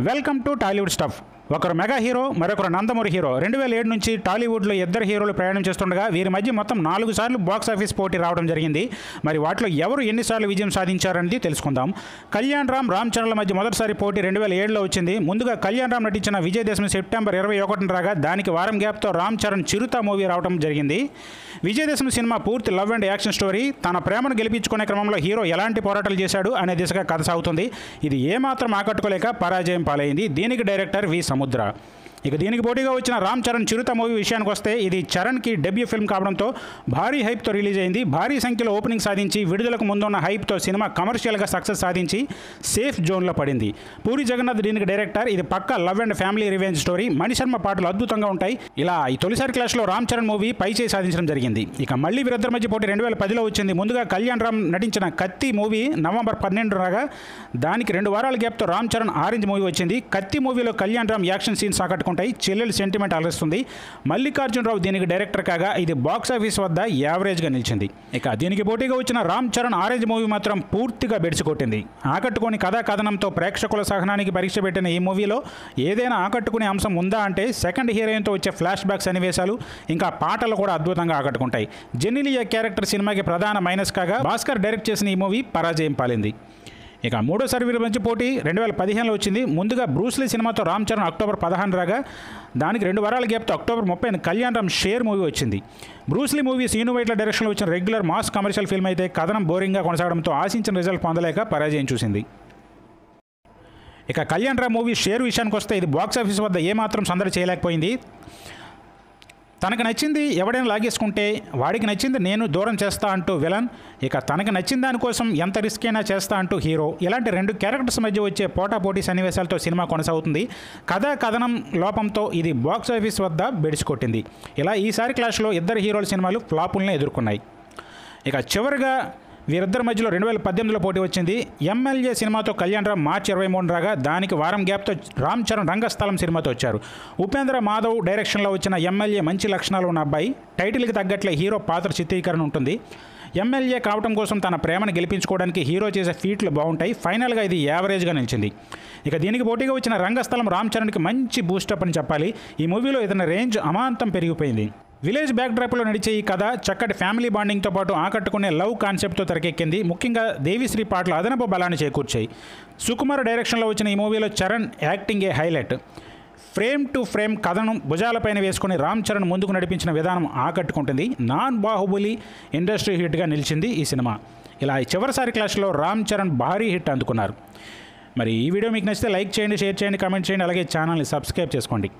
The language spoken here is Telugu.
Welcome to Tollywood stuff. ఒకరు మెగా హీరో, మరొకరు నందమూరి హీరో. 2007 నుంచి టాలీవుడ్లో ఇద్దరు హీరోలు ప్రయాణం చేస్తుండగా వీరి మధ్య మొత్తం 4 సార్లు బాక్స్ ఆఫీస్ పోటీ రావడం జరిగింది. మరి వాటిలో ఎవరు ఎన్నిసార్లు విజయం సాధించారనేది తెలుసుకుందాం. కళ్యాణ్ రామ్ చరణ్ల మధ్య మొదటిసారి పోటీ 2007లో వచ్చింది. ముందుగా కళ్యాణ్ రామ్ నటించిన విజయదశమి సెప్టెంబర్ 21న రాగా దానికి వారం గ్యాప్తో రామ్ చరణ్ చిరుత మూవీ రావడం జరిగింది. విజయదశమి సినిమా పూర్తి లవ్ అండ్ యాక్షన్ స్టోరీ. తన ప్రేమను గెలిపించుకునే క్రమంలో హీరో ఎలాంటి పోరాటాలు చేశాడు అనే దిశగా కథ సాగుతుంది. ఇది ఏమాత్రం ఆకట్టుకోలేక పరాజయం పాలైంది. దీనికి డైరెక్టర్ వి సముద్ర. ఇక దీనికి పోటీగా వచ్చిన రామ్ చరణ్ చిరుత మూవీ విషయానికి వస్తే ఇది చరణ్కి డెబ్యూ ఫిల్మ్ కావడంతో భారీ హైప్తో రిలీజ్ అయింది. భారీ సంఖ్యలో ఓపెనింగ్ సాధించి విడుదలకు ముందున్న హైప్తో సినిమా కమర్షియల్గా సక్సెస్ సాధించి సేఫ్ జోన్లో పడింది. పూరి జగన్నాథ్ దీనికి డైరెక్టర్. ఇది పక్కా love and family revenge story. Mani Sharma పాటలు అద్భుతంగా ఉంటాయి. ఇలా ఈ తొలిసారి క్లాష్లో రామ్ చరణ్ మూవీ పైచేయి సాధించడం జరిగింది. ఇక మళ్ళీ వీరిద్దరి మధ్య పోటీ 2010లో వచ్చింది. ముందుగా కళ్యాణ్ రామ్ నటించిన కత్తి మూవీ నవంబర్ 12 రాగా దానికి 2 వారాల గ్యాప్తో రామ్ చరణ్ ఆరెంజ్ మూవీ వచ్చింది. కత్తి మూవీలో కళ్యాణ్ రామ్ యాక్షన్ సీన్స్ ఆకట్టుకుంటాయి. చెల్లెలు సెంటిమెంట్ అలరిస్తుంది. మల్లికార్జునరావు దీనికి డైరెక్టర్ కాగా ఇది బాక్స్ ఆఫీస్ వద్ద యావరేజ్గా నిలిచింది. ఇక దీనికి పోటీగా వచ్చిన రామ్ చరణ్ ఆరెంజ్ మూవీ మాత్రం పూర్తిగా బెడిసికొట్టింది. ఆకట్టుకుని కథాకథనంతో ప్రేక్షకుల సహనానికి పరీక్ష పెట్టిన ఈ మూవీలో ఏదైనా ఆకట్టుకునే అంశం ఉందా అంటే సెకండ్ హీరోయిన్తో వచ్చే ఫ్లాష్ బ్యాక్ సన్నివేశాలు ఇంకా పాటలు కూడా అద్భుతంగా ఆకట్టుకుంటాయి. జెన్నిలియా క్యారెక్టర్ సినిమాకి ప్రధాన మైనస్ కాగా భాస్కర్ డైరెక్ట్ చేసిన ఈ మూవీ పరాజయం పాలింది. ఇక మూడోసారి వీరి మంచి పోటీ 2015లో వచ్చింది. ముందుగా బ్రూస్లీ సినిమాతో రామ్ చరణ్ అక్టోబర్ 16 రాగా దానికి 2 వారాల గ్యాప్తో అక్టోబర్ 30న కళ్యాణ్ రామ్ షేర్ మూవీ వచ్చింది. బ్రూస్లీ మూవీ సీను వైట్ల డైరెక్షన్లో వచ్చిన రెగ్యులర్ మాస్ కమర్షియల్ ఫిల్మ్ అయితే కథనం బోరింగ్గా కొనసాగడంతో ఆశించిన రిజల్ట్ పొందలేక పరాజయం చూసింది. ఇక కళ్యాణ్ రామ్ మూవీ షేర్ విషయానికి వస్తే ఇది బాక్స్ ఆఫీస్ వద్ద ఏమాత్రం సందడి చేయలేకపోయింది. తనకు నచ్చింది ఎవడైనా లాగేసుకుంటే వాడికి నచ్చింది నేను దూరం చేస్తా అంటూ విలన్, ఇక తనకు నచ్చిన దానికోసం ఎంత రిస్క్ అయినా చేస్తా అంటూ హీరో, ఇలాంటి 2 క్యారెక్టర్స్ మధ్య వచ్చే పోటాపోటీ సన్నివేశాలతో సినిమా కొనసాగుతుంది. కథనం లోపంతో ఇది బాక్స్ ఆఫీస్ వద్ద బెడిసికొట్టింది. ఇలా ఈసారి క్లాష్లో ఇద్దరు హీరోల సినిమాలు ఫ్లాపుల్ని ఎదుర్కొన్నాయి. ఇక చివరిగా వీరిద్దరి మధ్యలో 2018లో పోటీ వచ్చింది. ఎమ్మెల్యే సినిమాతో కళ్యాణ్ రామ్ మార్చి 23 రాగా దానికి వారం గ్యాప్తో రామ్ చరణ్ రంగస్థలం సినిమాతో వచ్చారు. ఉపేంద్ర మాధవ్ డైరెక్షన్లో వచ్చిన ఎమ్మెల్యే మంచి లక్షణాలు ఉన్న అబ్బాయి. టైటిల్కి తగ్గట్లే హీరో పాత్ర చిత్రీకరణ ఉంటుంది. ఎమ్మెల్యే కావడం కోసం తన ప్రేమను గెలిపించుకోవడానికి హీరో చేసే ఫీట్లు బాగుంటాయి. ఫైనల్గా ఇది యావరేజ్గా నిలిచింది. ఇక దీనికి పోటీగా వచ్చిన రంగస్థలం రామ్ చరణ్కి మంచి బూస్టప్ అని చెప్పాలి. ఈ మూవీలో ఇతని రేంజ్ అమాంతం పెరిగిపోయింది. విలేజ్ బ్యాక్డ్రాప్లో నడిచే ఈ కథ చక్కటి ఫ్యామిలీ బాండింగ్తో పాటు ఆకట్టుకునే లవ్ కాన్సెప్ట్తో తెరకెక్కింది. ముఖ్యంగా దేవిశ్రీ పాటలు అదనపు బలాన్ని చేకూర్చాయి. సుకుమార్ డైరెక్షన్లో వచ్చిన ఈ మూవీలో చరణ్ యాక్టింగే హైలైట్. ఫ్రేమ్ టు ఫ్రేమ్ కథను భుజాలపైన వేసుకుని రామ్ చరణ్ ముందుకు నడిపించిన విధానం ఆకట్టుకుంటుంది. నాన్ బాహుబలి ఇండస్ట్రీ హిట్గా నిలిచింది ఈ సినిమా. ఇలా చివరిసారి క్లాష్లో రామ్ చరణ్ భారీ హిట్ అందుకున్నారు. మరి ఈ వీడియో మీకు నచ్చితే లైక్ చేయండి, షేర్ చేయండి, కామెంట్ చేయండి, అలాగే ఛానల్ని సబ్స్క్రైబ్ చేసుకోండి.